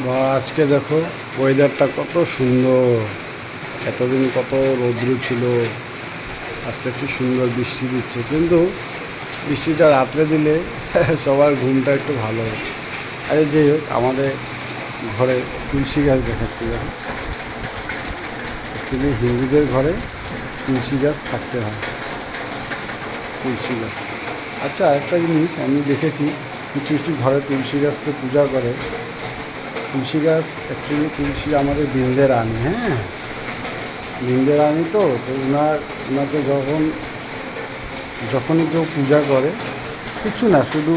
বা আজকে দেখো ওয়েদারটা কত সুন্দর। এতদিন কত রৌদ্র ছিল, আজকে কি সুন্দর বৃষ্টি দিচ্ছে। কিন্তু বৃষ্টিটা রাত্রে দিলে সবার ঘুমটা একটু ভালো হতো। আরে যাই হোক, আমাদের ঘরে তুলসী গাছ দেখাচ্ছি দেখো। অ্যাকচুয়ালি হিন্দুদের ঘরে তুলসী গাছ থাকতে হয়, তুলসী গাছ। আচ্ছা, একটা জিনিস আমি দেখেছি, কিছু কিছু ঘরে তুলসী গাছকে পূজা করে। তুলসী গাছ অ্যাকচুয়ালি তুলসী আমাদের বৃন্দের রানী, হ্যাঁ, বৃন্দের রানী। তো তো ওনাকে যখনই কেউ পূজা করে, কিছু না, শুধু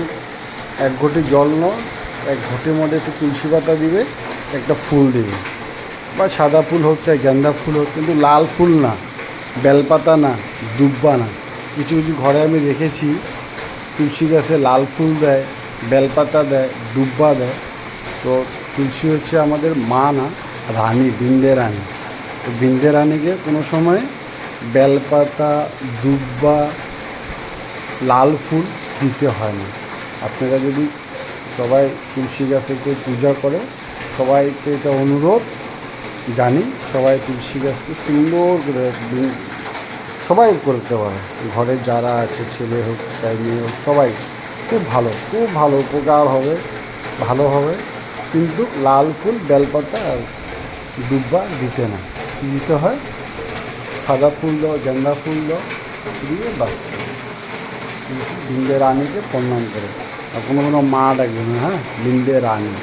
এক ঘটি জল নাও, এক ঘটির মধ্যে একটু তুলসী পাতা দিবে, একটা ফুল দিবে, বা সাদা ফুল হোক চাই গাঁদা ফুল হোক, কিন্তু লাল ফুল না, বেলপাতা না, দুব্বা না। কিছু কিছু ঘরে আমি দেখেছি তুলসী গাছে লাল ফুল দেয়, বেলপাতা দেয়, দুব্বা দেয়। তো তুলসী হচ্ছে আমাদের মা না, রানী, বৃন্দের রানী। তো বৃন্দের রানীকে কোনো সময় বেলপাতা, দুব্বা, লাল ফুল দিতে হয় না। আপনারা যদি সবাই তুলসী গাছকে পূজা করে, সবাইকে এটা অনুরোধ জানি, সবাই তুলসী গাছকে সুন্দর করে সবাই করতে পারে। ঘরে যারা আছে, ছেলে হোক চাই মেয়ে হোক, সবাই খুব ভালো, খুব ভালো উপকার হবে, ভালো হবে। কিন্তু লাল ফুল, বেলপাতা আর দুব্বা দিতে না, দিতে হয় সাদা ফুল দাও, গেন্দা ফুল দাও, দিয়ে বাস বৃন্দের রানীকে প্রণাম করে। আর কোনো কোনো মা ডাকবে না, হ্যাঁ, বৃন্দের রানী।